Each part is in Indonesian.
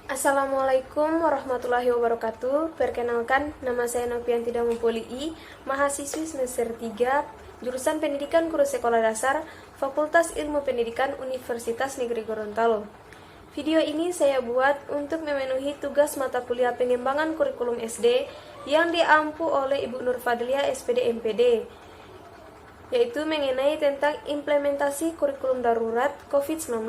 Assalamualaikum warahmatullahi wabarakatuh. Perkenalkan, nama saya Nopianti Damopoli, mahasiswi semester 3, jurusan Pendidikan Guru Sekolah Dasar, Fakultas Ilmu Pendidikan Universitas Negeri Gorontalo. Video ini saya buat untuk memenuhi tugas mata kuliah pengembangan kurikulum SD yang diampu oleh Ibu Nur Fadlia SPD MPD, yaitu mengenai tentang implementasi kurikulum darurat COVID-19,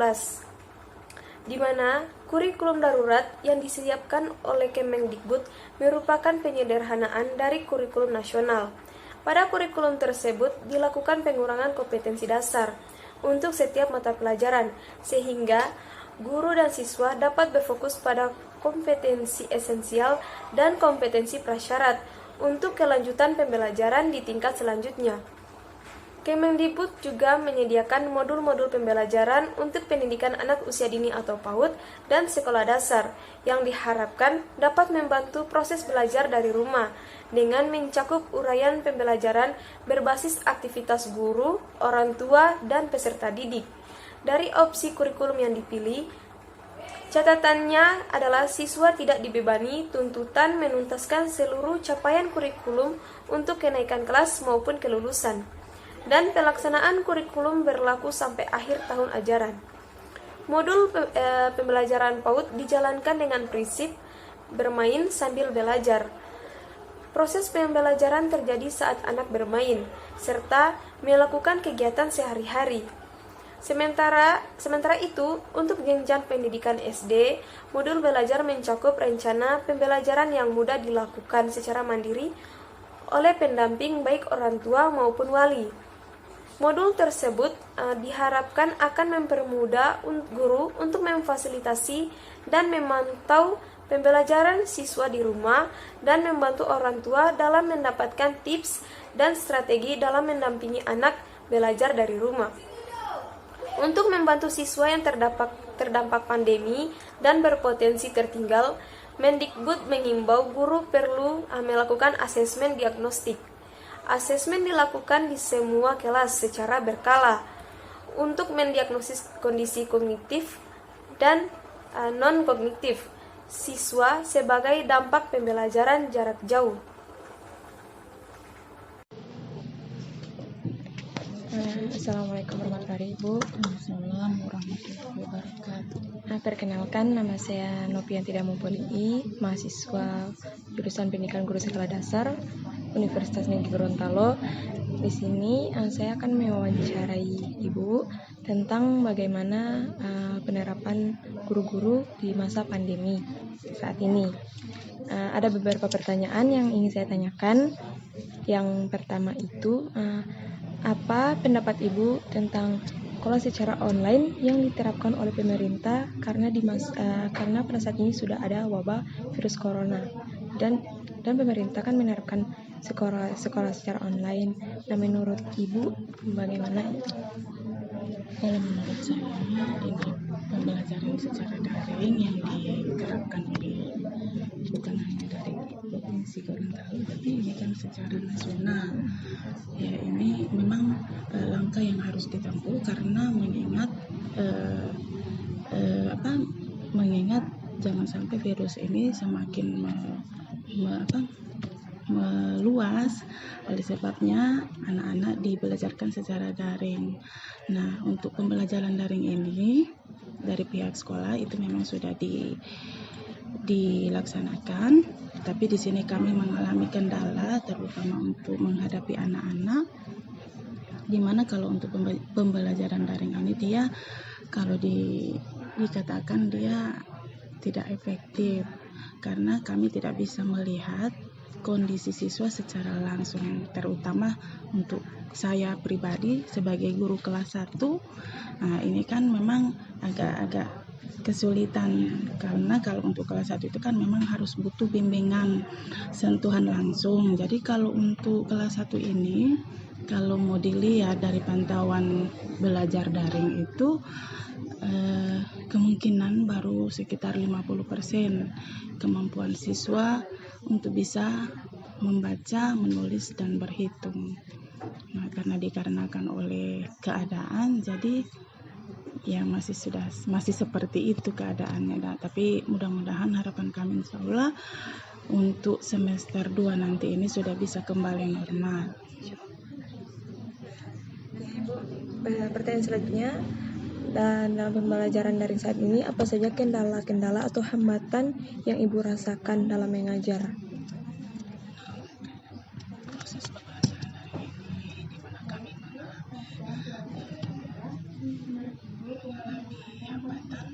di mana kurikulum darurat yang disiapkan oleh Kemendikbud merupakan penyederhanaan dari kurikulum nasional. Pada kurikulum tersebut dilakukan pengurangan kompetensi dasar untuk setiap mata pelajaran, sehingga guru dan siswa dapat berfokus pada kompetensi esensial dan kompetensi prasyarat untuk kelanjutan pembelajaran di tingkat selanjutnya. Kemendikbud juga menyediakan modul-modul pembelajaran untuk pendidikan anak usia dini atau PAUD dan sekolah dasar yang diharapkan dapat membantu proses belajar dari rumah dengan mencakup uraian pembelajaran berbasis aktivitas guru, orang tua, dan peserta didik. Dari opsi kurikulum yang dipilih, catatannya adalah siswa tidak dibebani tuntutan menuntaskan seluruh capaian kurikulum untuk kenaikan kelas maupun kelulusan, dan pelaksanaan kurikulum berlaku sampai akhir tahun ajaran. Modul pembelajaran PAUD dijalankan dengan prinsip bermain sambil belajar. Proses pembelajaran terjadi saat anak bermain, serta melakukan kegiatan sehari-hari. Sementara itu, untuk jenjang pendidikan SD, modul belajar mencakup rencana pembelajaran yang mudah dilakukan secara mandiri oleh pendamping baik orang tua maupun wali. Modul tersebut diharapkan akan mempermudah guru untuk memfasilitasi dan memantau pembelajaran siswa di rumah dan membantu orang tua dalam mendapatkan tips dan strategi dalam mendampingi anak belajar dari rumah. Untuk membantu siswa yang terdampak pandemi dan berpotensi tertinggal, Mendikbud mengimbau guru perlu melakukan asesmen diagnostik. Asesmen dilakukan di semua kelas secara berkala untuk mendiagnosis kondisi kognitif dan non-kognitif siswa sebagai dampak pembelajaran jarak jauh. Assalamualaikum warahmatullahi wabarakatuh. Assalamualaikum warahmatullahi wabarakatuh. Perkenalkan, nama saya Nopianti Damopoli, mahasiswa jurusan Pendidikan Guru Sekolah Dasar Universitas Negeri Gorontalo. Di sini saya akan mewawancarai Ibu tentang bagaimana penerapan guru-guru di masa pandemi saat ini. Ada beberapa pertanyaan yang ingin saya tanyakan. Yang pertama itu, apa pendapat Ibu tentang sekolah secara online yang diterapkan oleh pemerintah karena pada saat ini sudah ada wabah virus corona dan pemerintah kan menerapkan sekolah secara online. Nah, menurut Ibu bagaimana itu? Kalau menurut saya, ini pembelajaran secara daring yang diterapkan bukan hanya dari Provinsi Gorontalo, tapi ini kan secara nasional. Ya, ini memang langkah yang harus ditempuh karena mengingat jangan sampai virus ini semakin meluas. Oleh sebabnya anak-anak dibelajarkan secara daring. Nah, untuk pembelajaran daring ini dari pihak sekolah itu memang sudah dilaksanakan, tapi di sini kami mengalami kendala terutama untuk menghadapi anak-anak, dimana kalau untuk pembelajaran daring ini dia kalau dikatakan dia tidak efektif karena kami tidak bisa melihat kondisi siswa secara langsung, terutama untuk saya pribadi sebagai guru kelas 1. Nah, ini kan memang agak kesulitan karena kalau untuk kelas 1 itu kan memang harus butuh bimbingan sentuhan langsung. Jadi kalau untuk kelas 1 ini, kalau mau dilihat dari pantauan belajar daring itu kemungkinan baru sekitar 50% kemampuan siswa untuk bisa membaca, menulis, dan berhitung. Nah, karena dikarenakan oleh keadaan, jadi ya masih seperti itu keadaannya. Nah, tapi mudah-mudahan harapan kami insya Allah untuk semester 2 nanti ini sudah bisa kembali normal. Pertanyaan selanjutnya, dan dalam pembelajaran daring saat ini, apa saja kendala-kendala atau hambatan yang Ibu rasakan dalam mengajar? Proses pembelajaran daring ini di mana kami mengalami hambatan.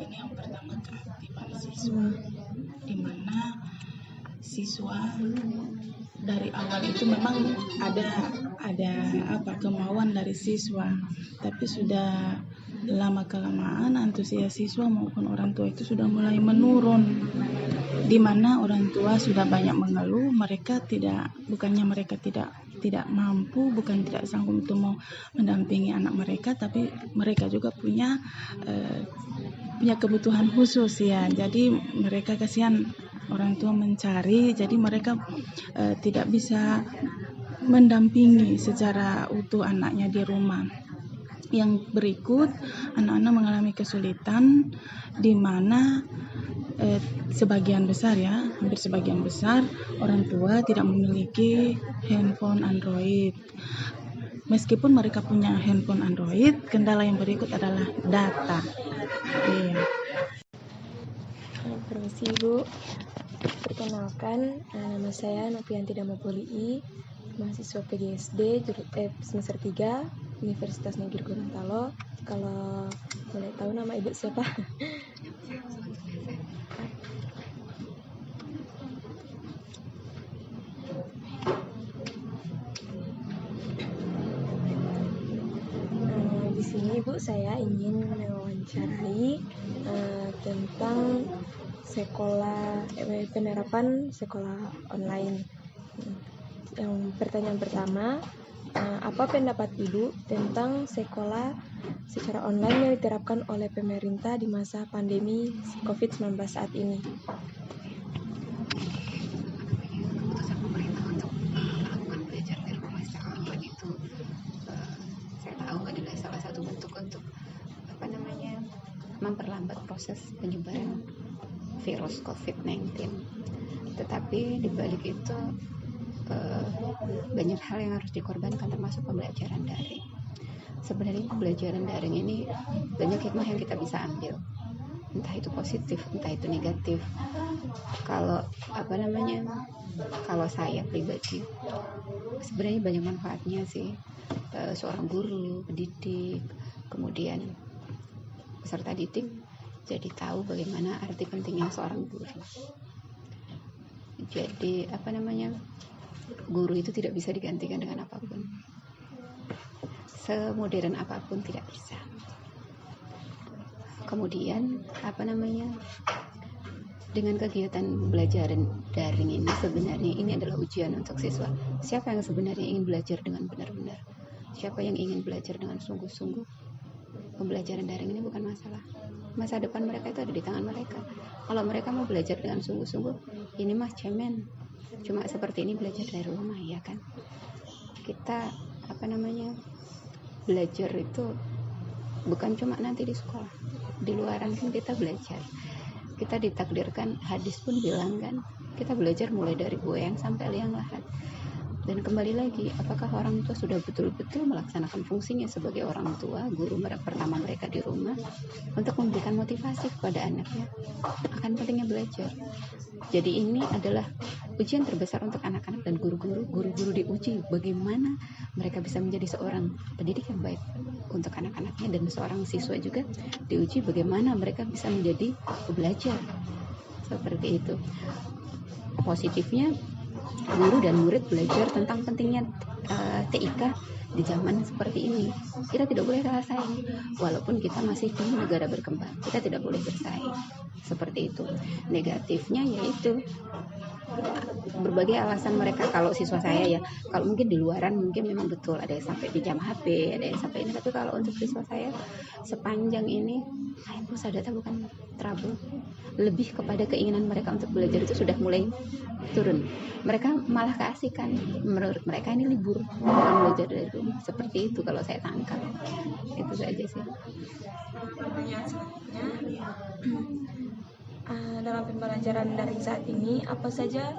Ini yang pertama keaktifan siswa, di mana siswa dari awal itu memang ada kemauan dari siswa, tapi sudah lama kelamaan antusias siswa maupun orang tua itu sudah mulai menurun, di mana orang tua sudah banyak mengeluh mereka tidak mampu, bukan tidak sanggup untuk mau mendampingi anak mereka, tapi mereka juga punya kebutuhan khusus ya. Jadi mereka kasihan orang tua mencari, jadi mereka tidak bisa mendampingi secara utuh anaknya di rumah. Yang berikut, anak-anak mengalami kesulitan di mana hampir sebagian besar orang tua tidak memiliki handphone Android. Meskipun mereka punya handphone Android, kendala yang berikut adalah data. Iya. Permisi Ibu, perkenalkan, nama saya Nopianti Damopoli, mahasiswa PGSD semester 3 Universitas Negeri Gorontalo. Kalau boleh tahu nama Ibu siapa? Di sini Ibu, saya ingin mewawancarai tentang penerapan sekolah online. Yang pertanyaan pertama, apa pendapat Ibu tentang sekolah secara online yang diterapkan oleh pemerintah di masa pandemi COVID-19 saat ini? Keputusan pemerintah untuk melakukan belajar dari rumah secara online itu, saya tahu adalah salah satu bentuk untuk memperlambat proses penyebaran virus COVID-19. Tetapi di balik itu banyak hal yang harus dikorbankan, termasuk pembelajaran daring. Sebenarnya pembelajaran daring ini banyak hikmah yang kita bisa ambil, entah itu positif, entah itu negatif. Kalau saya pribadi, sebenarnya banyak manfaatnya sih. Seorang guru, pendidik, kemudian peserta didik jadi tahu bagaimana arti pentingnya seorang guru. Jadi guru itu tidak bisa digantikan dengan apapun, semodern apapun tidak bisa. Kemudian dengan kegiatan pembelajaran daring ini, sebenarnya ini adalah ujian untuk siswa. Siapa yang sebenarnya ingin belajar dengan benar-benar? Siapa yang ingin belajar dengan sungguh-sungguh? Pembelajaran daring ini bukan masalah. Masa depan mereka itu ada di tangan mereka. Kalau mereka mau belajar dengan sungguh-sungguh, ini mah cemen. Cuma seperti ini belajar dari rumah, ya kan? Kita belajar itu bukan cuma nanti di sekolah, di luaran kan kita belajar. Kita ditakdirkan, hadis pun bilang kan, kita belajar mulai dari goyang sampai liang lahat. Dan kembali lagi, apakah orang tua sudah betul-betul melaksanakan fungsinya sebagai orang tua, guru pertama mereka di rumah, untuk memberikan motivasi kepada anaknya akan pentingnya belajar. Jadi ini adalah ujian terbesar untuk anak-anak dan guru-guru. Guru-guru diuji bagaimana mereka bisa menjadi seorang pendidik yang baik untuk anak-anaknya, dan seorang siswa juga diuji bagaimana mereka bisa menjadi pembelajar. Seperti itu. Positifnya, guru dan murid belajar tentang pentingnya TIK di zaman seperti ini. Kita tidak boleh kalah saing, walaupun kita masih di negara berkembang, kita tidak boleh bersaing. Seperti itu. Negatifnya yaitu berbagai alasan mereka. Kalau siswa saya ya, kalau mungkin di luaran mungkin memang betul ada yang sampai di jam HP, ada yang sampai ini, tapi kalau untuk siswa saya sepanjang ini pulsa data bukan trouble, lebih kepada keinginan mereka untuk belajar itu sudah mulai turun. Mereka malah keasikan, menurut mereka ini libur, bukan belajar dari rumah. Seperti itu kalau saya tangkap. Itu saja sih. Pertanyaan selanjutnya, dalam pembelajaran daring saat ini, apa saja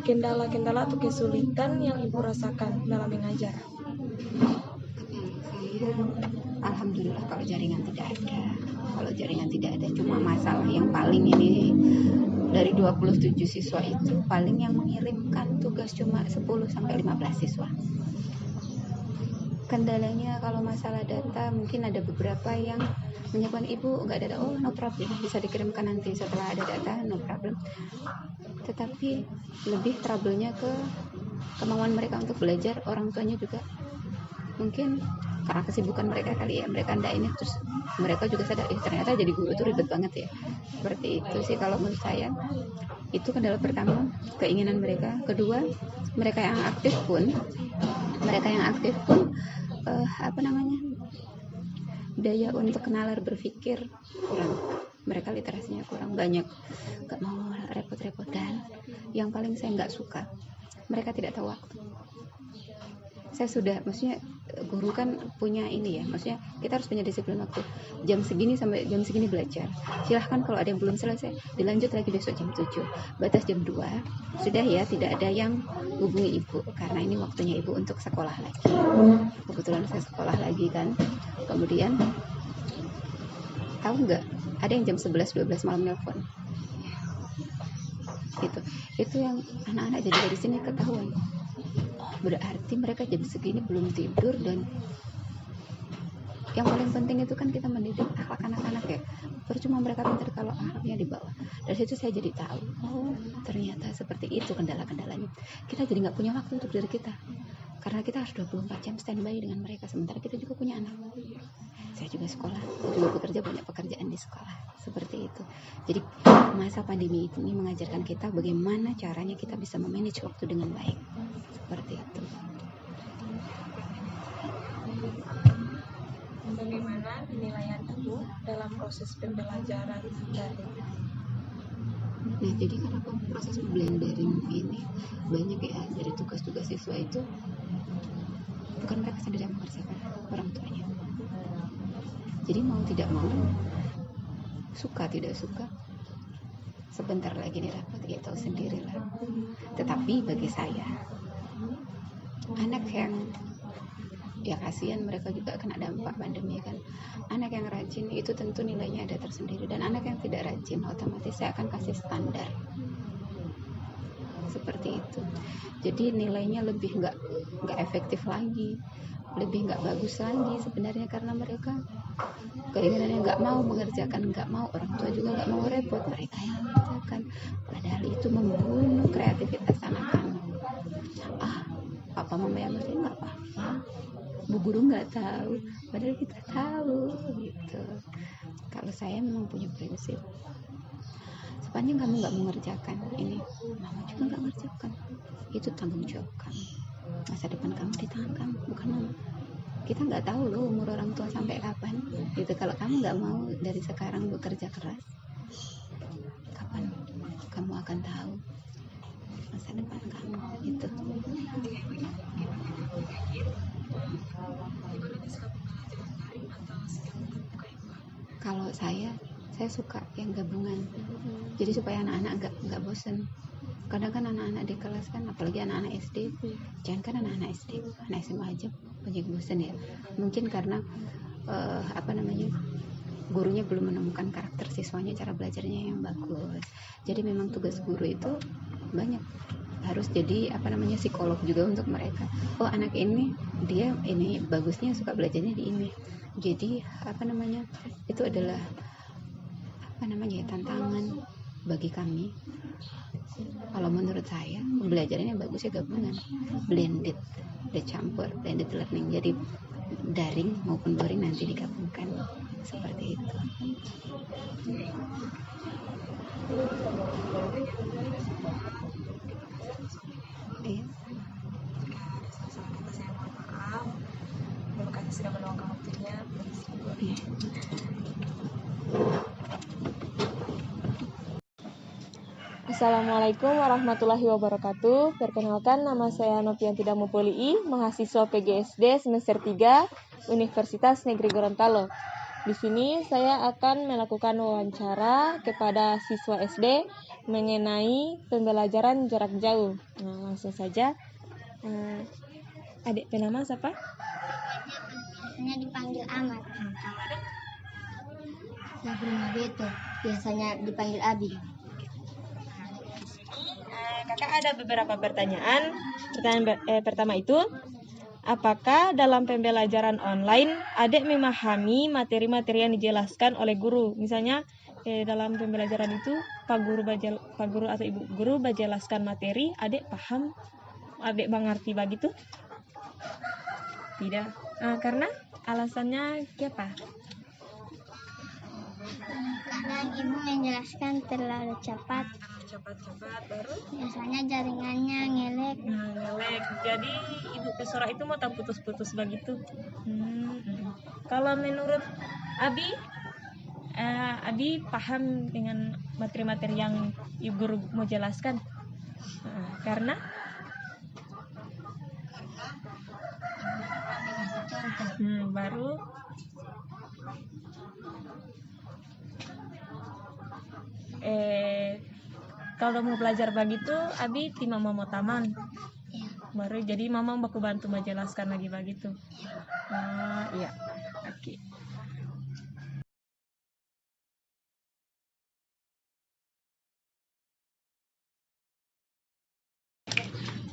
kendala-kendala atau kesulitan yang Ibu rasakan dalam mengajar? Alhamdulillah kalau jaringan tidak ada. Kalau jaringan tidak ada, cuma masalah yang paling ini dari 27 siswa itu paling yang mengirimkan tugas cuma 10 sampai 15 siswa. Kendalanya kalau masalah data mungkin ada beberapa yang menyampaikan ibu nggak ada data, oh no problem, bisa dikirimkan nanti setelah ada data, no problem. Tetapi lebih trouble-nya ke kemauan mereka untuk belajar. Orang tuanya juga mungkin karena kesibukan mereka kali ya, mereka ndak ini, terus mereka juga sadar ternyata jadi guru itu ribet banget ya. Seperti itu sih kalau menurut saya. Itu kendala pertama, keinginan mereka. Kedua, mereka yang aktif pun daya untuk nalar berpikir kurang, mereka literasinya kurang banyak, gak mau repot-repot. Dan yang paling saya nggak suka, mereka tidak tahu waktu. Saya sudah, maksudnya guru kan punya ini ya, maksudnya kita harus punya disiplin waktu, jam segini sampai jam segini belajar, silahkan kalau ada yang belum selesai dilanjut lagi besok jam 7, batas jam 2 sudah ya, tidak ada yang hubungi ibu karena ini waktunya ibu untuk sekolah lagi. Kebetulan saya sekolah lagi kan. Kemudian tahu nggak, ada yang jam 11-12 malam nelpon. Itu yang anak-anak jadi dari sini ketahuan, berarti mereka jam segini belum tidur. Dan yang paling penting itu kan kita mendidik akhlak anak-anak ya. Percuma mereka pintar kalau akhlaknya di bawah. Dari situ saya jadi tahu, oh ternyata seperti itu kendala-kendalanya. Kita jadi nggak punya waktu untuk diri kita, karena kita harus 24 jam standby dengan mereka, sementara kita juga punya anak. Saya juga sekolah, saya juga bekerja, banyak pekerjaan di sekolah. Seperti itu. Jadi masa pandemi ini mengajarkan kita bagaimana caranya kita bisa memanage waktu dengan baik. Seperti itu. Bagaimana penilaian Ibu dalam proses pembelajaran daring? Nah, jadi kenapa proses pembelajaran daring ini banyak ya, dari tugas-tugas siswa itu bukan mereka sendiri yang mengerjakan, orang tuanya. Jadi mau tidak mau, suka tidak suka, sebentar lagi nih rapat, ya tahu sendirilah. Tetapi bagi saya, anak yang ya kasihan, mereka juga kena dampak pandemi kan. Anak yang rajin itu tentu nilainya ada tersendiri, dan anak yang tidak rajin otomatis saya akan kasih standar seperti itu. Jadi nilainya lebih nggak efektif lagi, lebih nggak bagus lagi sebenarnya, karena mereka keinginannya nggak mau mengerjakan, nggak mau, orang tua juga nggak mau repot, mereka yang mengerjakan. Padahal itu membunuh kreativitas anak-anak. Papa mama yang ngerjain nggak apa-apa, bu guru nggak tahu, padahal kita tahu gitu. Kalau saya memang punya prinsip, sepanjang kamu nggak mengerjakan ini, mama juga nggak mengerjakan, itu tanggung jawab kamu. Masa depan kamu di tangan kamu, bukan mama. Kita nggak tahu loh umur orang tua sampai kapan gitu. Kalau kamu nggak mau dari sekarang bekerja keras, kapan kamu akan tahu masa depan kamu itu. Kalau saya suka yang gabungan, jadi supaya anak-anak nggak bosen. Kadang kan anak-anak di kelas kan, apalagi anak-anak SD, jangan kan anak-anak SD, anak SMA aja banyak bosen ya. Mungkin karena gurunya belum menemukan karakter siswanya, cara belajarnya yang bagus. Jadi memang tugas guru itu banyak, harus jadi psikolog juga untuk mereka. Oh anak ini, dia ini bagusnya suka belajarnya di ini. Jadi itu adalah tantangan bagi kami. Kalau menurut saya pembelajarannya bagusnya gabungan, blended learning. Jadi daring maupun luring nanti digabungkan seperti itu. Iya. Ada salah kata saya mohon maaf. Terima kasih sudah meluangkan waktunya. Iya. Assalamualaikum warahmatullahi wabarakatuh. Perkenalkan, nama saya Nopianti Damopoli, mahasiswa PGSD semester 3 Universitas Negeri Gorontalo. Di sini saya akan melakukan wawancara kepada siswa SD mengenai pembelajaran jarak jauh. Nah, langsung saja. Adik penama siapa? Biasanya dipanggil Ahmad. Sabrina Beto, biasanya dipanggil Abi. Kakak ada beberapa pertanyaan. Pertanyaan pertama itu, apakah dalam pembelajaran online adik memahami materi-materi yang dijelaskan oleh guru? Misalnya dalam pembelajaran itu Pak Guru atau Ibu Guru menjelaskan materi, adik paham, adik mengerti begitu? Tidak. Karena alasannya apa? Kadang ibu menjelaskan terlalu cepat. Cepat-cepat baru Biasanya jaringannya ngelek. ngelek. Jadi Ibu Pesora itu mau tak putus-putus begitu. Kalau menurut Abi, Abi paham dengan materi-materi yang Ibu Guru mau jelaskan? Karena baru kalau mau belajar begitu, Abi timah mau taman. Baru jadi mama baku bantu menjelaskan lagi begitu. Iya. Oke.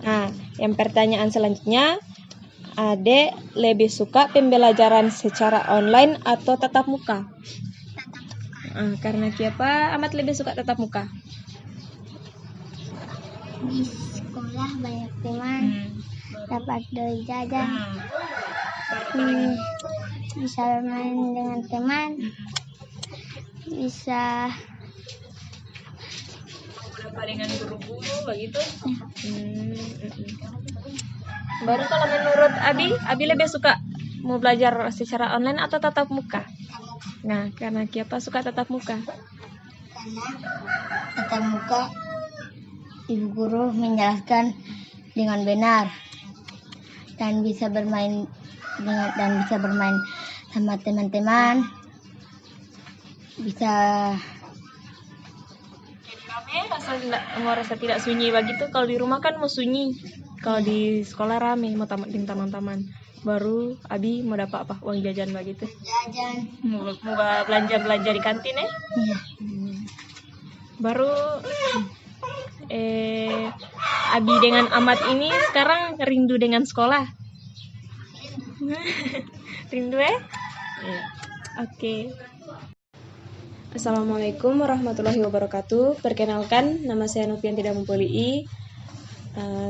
Nah, yang pertanyaan selanjutnya, Adek lebih suka pembelajaran secara online atau tatap muka? Karena siapa amat lebih suka tatap muka? Di sekolah banyak teman, dapat beli jajan, bisa bermain dengan teman, bisa Dengan guru-guru begitu. Baru kalau menurut Abi lebih suka mau belajar secara online atau tatap muka? Nah, karena siapa suka tatap muka? karena tatap muka ibu guru menjelaskan dengan benar dan bisa bermain sama teman-teman, bisa Rasa tidak sunyi begitu. Kalau di rumah kan mau sunyi, kalau di sekolah rame mau dengan teman-teman. Baru Abi mau dapat apa, uang jajan begitu? jajan. Mau belanja di kantin ya? Iya. Baru Abi dengan Ahmad ini sekarang rindu dengan sekolah. Rindu ya? Iya. Oke. Assalamualaikum warahmatullahi wabarakatuh. Perkenalkan, nama saya Nopianti Damopoli.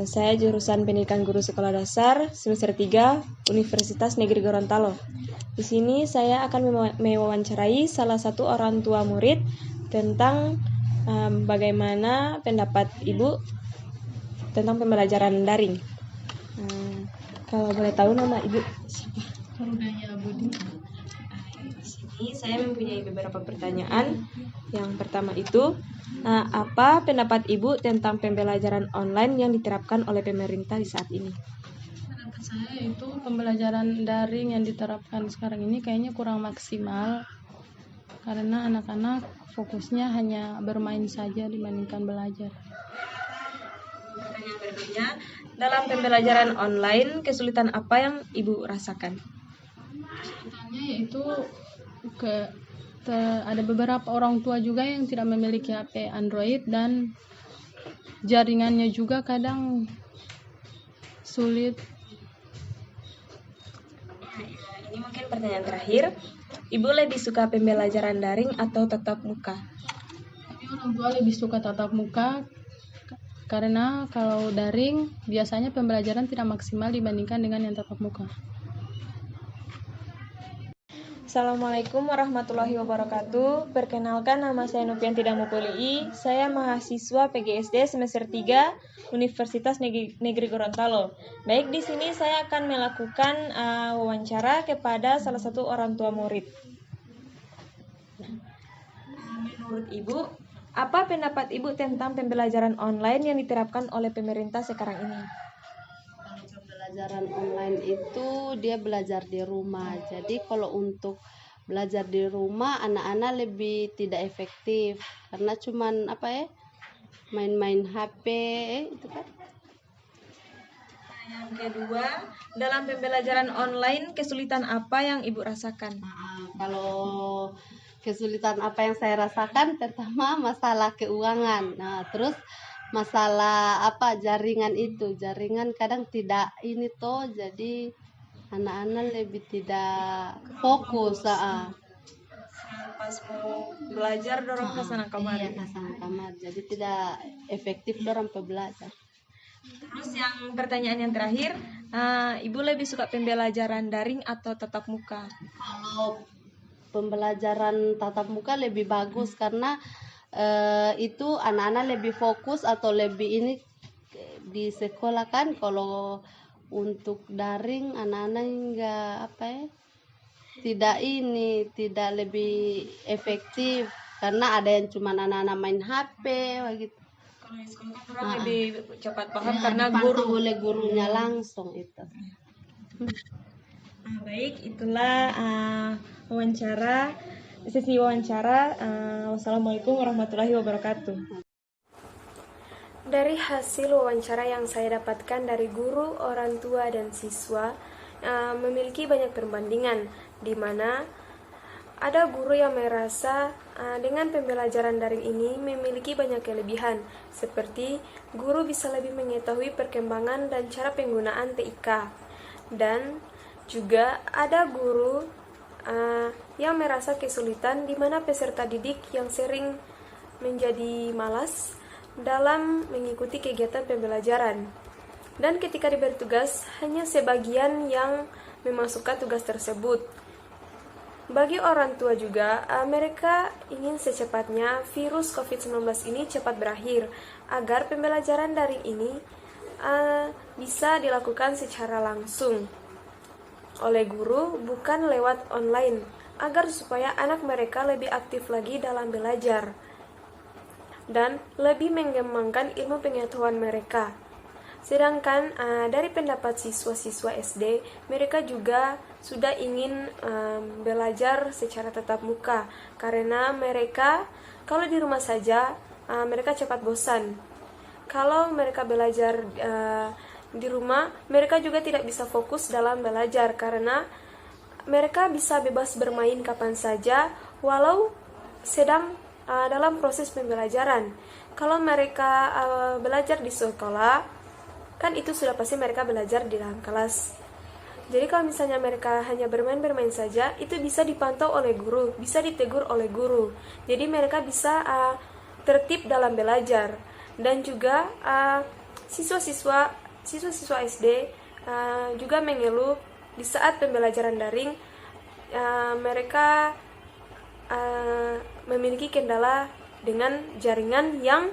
Saya jurusan Pendidikan Guru Sekolah Dasar semester 3 Universitas Negeri Gorontalo. Di sini saya akan mewawancarai salah satu orang tua murid tentang bagaimana pendapat Ibu tentang pembelajaran daring. Kalau boleh tahu nama Ibu siapa? Rudaya Budi. Di sini saya mempunyai beberapa pertanyaan. Yang pertama itu, apa pendapat Ibu tentang pembelajaran online yang diterapkan oleh pemerintah di saat ini? Pendapat saya itu pembelajaran daring yang diterapkan sekarang ini kayaknya kurang maksimal karena anak-anak fokusnya hanya bermain saja dibandingkan belajar. Pertanyaan berikutnya, dalam pembelajaran online kesulitan apa yang Ibu rasakan? Kesulitannya yaitu ada beberapa orang tua juga yang tidak memiliki HP Android dan jaringannya juga kadang sulit. Ini mungkin pertanyaan terakhir. Ibu lebih suka pembelajaran daring atau tatap muka? Tapi orang tua lebih suka tatap muka karena kalau daring biasanya pembelajaran tidak maksimal dibandingkan dengan yang tatap muka. Assalamualaikum warahmatullahi wabarakatuh. Perkenalkan, nama saya Nopianti Damopoli. Saya mahasiswa PGSD semester 3 Universitas Negeri Gorontalo. Baik, di sini saya akan melakukan wawancara kepada salah satu orang tua murid. Menurut Ibu, apa pendapat Ibu tentang pembelajaran online yang diterapkan oleh pemerintah sekarang ini? Pembelajaran online itu dia belajar di rumah. Jadi kalau untuk belajar di rumah anak-anak lebih tidak efektif karena cuman main-main HP itu kan. Yang kedua, dalam pembelajaran online kesulitan apa yang Ibu rasakan? Kalau kesulitan apa yang saya rasakan pertama masalah keuangan. Nah, terus masalah jaringan kadang tidak ini toh, jadi anak-anak lebih tidak fokus. Pas mau belajar dorong ke sana kemari. Iya, ke sana kemari. Jadi tidak efektif dorong belajar. Terus yang pertanyaan yang terakhir, Ibu lebih suka pembelajaran daring atau tatap muka? Kalau pembelajaran tatap muka lebih bagus karena itu anak-anak lebih fokus atau lebih ini di sekolah kan. Kalau untuk daring anak-anak enggak tidak lebih efektif karena ada yang cuma anak-anak main HP begitu. Kalau di sekolah kan orang lebih cepat paham karena guru boleh gurunya langsung itu. Baik, itulah sesi wawancara. Wassalamualaikum warahmatullahi wabarakatuh. Dari hasil wawancara yang saya dapatkan dari guru, orang tua, dan siswa, memiliki banyak perbandingan, di mana ada guru yang merasa dengan pembelajaran daring ini memiliki banyak kelebihan, seperti guru bisa lebih mengetahui perkembangan dan cara penggunaan TIK. Dan juga ada guru yang merasa kesulitan, di mana peserta didik yang sering menjadi malas dalam mengikuti kegiatan pembelajaran. Dan ketika diberi tugas, hanya sebagian yang memasukkan tugas tersebut. Bagi orang tua juga, mereka ingin secepatnya virus COVID-19 ini cepat berakhir, agar pembelajaran daring ini bisa dilakukan secara langsung oleh guru, bukan lewat online, agar supaya anak mereka lebih aktif lagi dalam belajar dan lebih mengembangkan ilmu pengetahuan mereka. Sedangkan dari pendapat siswa-siswa SD, mereka juga sudah ingin belajar secara tatap muka, karena mereka kalau di rumah saja mereka cepat bosan. Kalau mereka belajar di rumah, mereka juga tidak bisa fokus dalam belajar karena mereka bisa bebas bermain kapan saja walau sedang dalam proses pembelajaran. Kalau mereka belajar di sekolah, kan itu sudah pasti mereka belajar di dalam kelas. Jadi kalau misalnya mereka hanya bermain-bermain saja, itu bisa dipantau oleh guru, bisa ditegur oleh guru. Jadi mereka bisa tertib dalam belajar. Dan juga siswa-siswa SD juga mengeluh di saat pembelajaran daring, mereka memiliki kendala dengan jaringan yang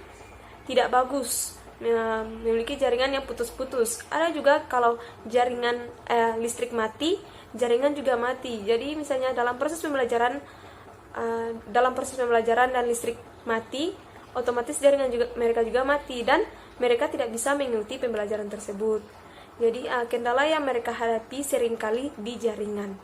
tidak bagus, memiliki jaringan yang putus-putus. Ada juga kalau jaringan listrik mati, jaringan juga mati. Jadi misalnya dalam proses pembelajaran dan listrik mati, otomatis jaringan mereka juga mati dan mereka tidak bisa mengikuti pembelajaran tersebut. Jadi kendala yang mereka hadapi seringkali di jaringan.